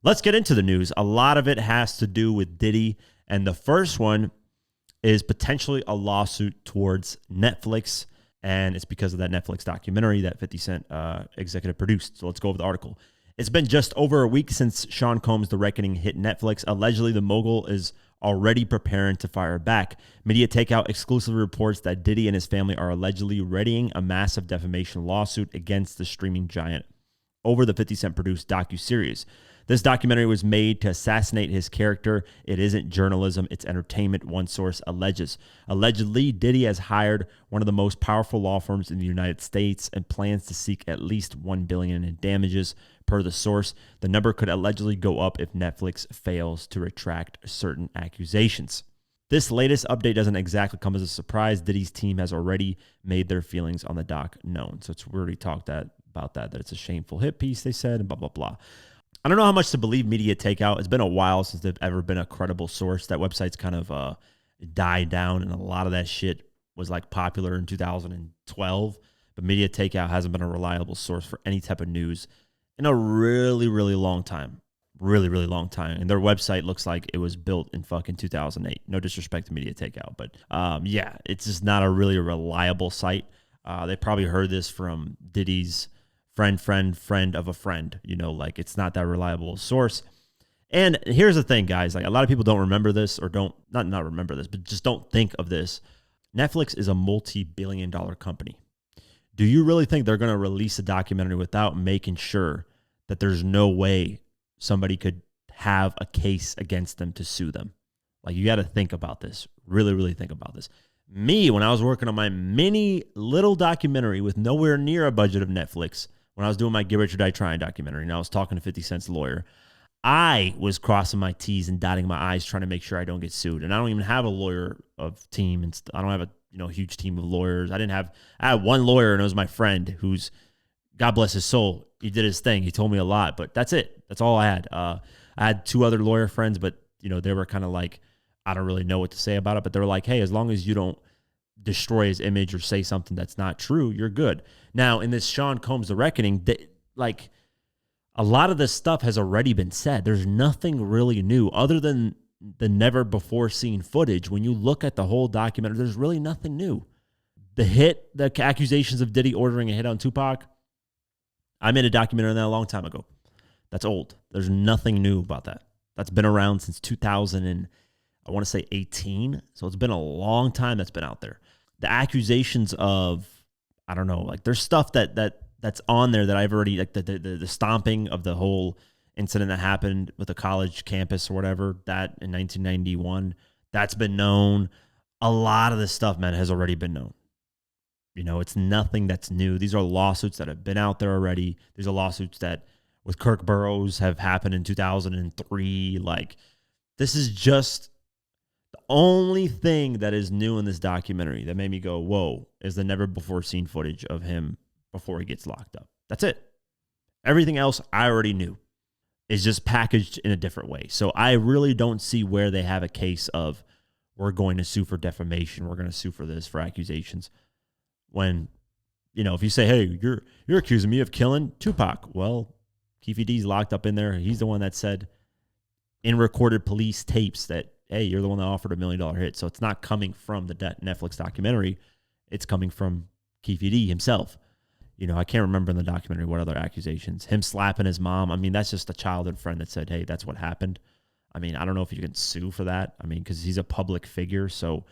Let's get into the news. A lot of it has to do with Diddy, and the first one is potentially a lawsuit towards Netflix, and it's because of that Netflix documentary that 50 Cent executive produced. So let's go over the article. It's been just over a week since Sean Combs' The Reckoning hit Netflix. Allegedly, the mogul is already preparing to fire back. Media Takeout exclusively reports that Diddy and his family are allegedly readying a massive defamation lawsuit against the streaming giant over the 50 Cent produced docuseries. This documentary was made to assassinate his character. It isn't journalism, it's entertainment, one source alleges. Allegedly, Diddy has hired one of the most powerful law firms in the United States and plans to seek at least $1 billion in damages. Per the source, the number could allegedly go up if Netflix fails to retract certain accusations. This latest update doesn't exactly come as a surprise. Diddy's team has already made their feelings on the doc known. So we already talked about that it's a shameful hit piece, they said, and blah, blah, blah. I don't know how much to believe Media Takeout. It's been a while since they've ever been a credible source. That website's kind of died down, and a lot of that shit was like popular in 2012. But Media Takeout hasn't been a reliable source for any type of news in a really, really long time. Really, really long time. And their website looks like it was built in fucking 2008. No disrespect to Media Takeout, but yeah, it's just not a really reliable site. They probably heard this from Diddy's friend of a friend, like it's not that reliable source. And here's the thing, guys, like a lot of people don't remember this, or don't not remember this, but just don't think of this. Netflix is a multi-billion-dollar company. Do you really think they're going to release a documentary without making sure that there's no way somebody could have a case against them to sue them? Like, you got to think about this. Really, really think about this. Me, when I was working on my mini little documentary with nowhere near a budget of Netflix, when I was doing my Get Rich or Die Trying documentary, and I was talking to 50 Cent's lawyer, I was crossing my T's and dotting my I's trying to make sure I don't get sued. And I don't even have a lawyer of team, and I don't have a huge team of lawyers. I had one lawyer, and it was my friend who's, God bless his soul, he did his thing. He told me a lot, but that's it. That's all I had. I had two other lawyer friends, but they were kind of like, I don't really know what to say about it, but they were like, hey, as long as you don't destroy his image or say something that's not true, you're good. Now, in this Sean Combs The Reckoning, like a lot of this stuff has already been said. There's nothing really new other than the never before seen footage. When you look at the whole documentary, there's really nothing new. The accusations of Diddy ordering a hit on Tupac, I made a documentary on that a long time ago. That's old. There's nothing new about that. That's been around since 2000 and I want to say 18. So it's been a long time that's been out there. The accusations of, I don't know, like there's stuff that's on there that I've already, like the stomping of the whole incident that happened with the college campus or whatever, that in 1991, that's been known. A lot of this stuff, man, has already been known. It's nothing that's new. These are lawsuits that have been out there already. These are lawsuits that with Kirk Burroughs have happened in 2003. Like, this is just the only thing that is new in this documentary that made me go, whoa, is the never before seen footage of him before he gets locked up. That's it. Everything else I already knew. Is just packaged in a different way. So I really don't see where they have a case of we're going to sue for defamation. We're going to sue for this, for accusations. When, if you say, hey, you're accusing me of killing Tupac. Well, Keefe D's locked up in there. He's the one that said in recorded police tapes that, hey, you're the one that offered $1 million hit. So it's not coming from the Netflix documentary. It's coming from Keefe D himself. I can't remember in the documentary what other accusations. Him slapping his mom. I mean, that's just a childhood friend that said, hey, that's what happened. I mean, I don't know if you can sue for that. I mean, because he's a public figure. So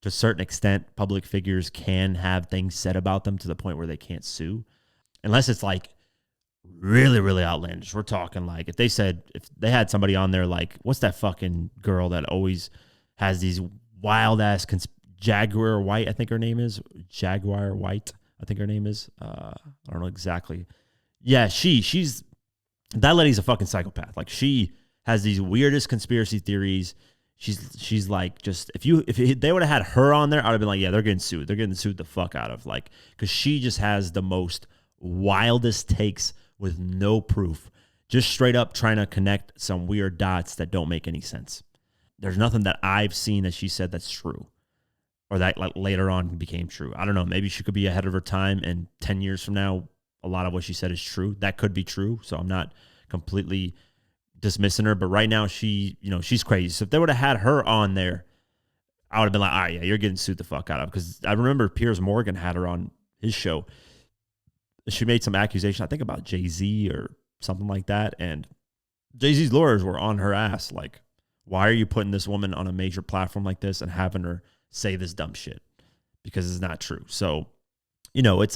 to a certain extent, public figures can have things said about them to the point where they can't sue. Unless it's like really, really outlandish. We're talking like if they had somebody on there like, what's that fucking girl that always has these wild ass Jaguar White, I think her name is. Jaguar White. I think her name is. I don't know exactly. Yeah, she's that lady's a fucking psychopath. Like, she has these weirdest conspiracy theories. She's like, just if they would have had her on there, I'd have been like, yeah, they're getting sued. They're getting sued the fuck out of, like, because she just has the most wildest takes with no proof, just straight up trying to connect some weird dots that don't make any sense. There's nothing that I've seen that she said that's true. Or that like later on became true. I don't know. Maybe she could be ahead of her time, and 10 years from now, a lot of what she said is true. That could be true. So I'm not completely dismissing her. But right now she's crazy. So if they would have had her on there, I would have been like, all right, yeah, you're getting sued the fuck out of. Because I remember Piers Morgan had her on his show. She made some accusation, I think about Jay-Z or something like that. And Jay-Z's lawyers were on her ass. Like, why are you putting this woman on a major platform like this and having her say this dumb shit? Because it's not true. So, it's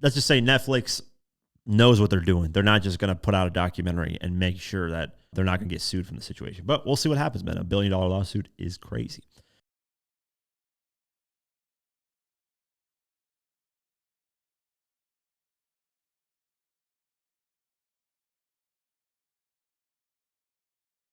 let's just say Netflix knows what they're doing. They're not just going to put out a documentary and make sure that they're not going to get sued from the situation. But we'll see what happens, man. $1 billion lawsuit is crazy.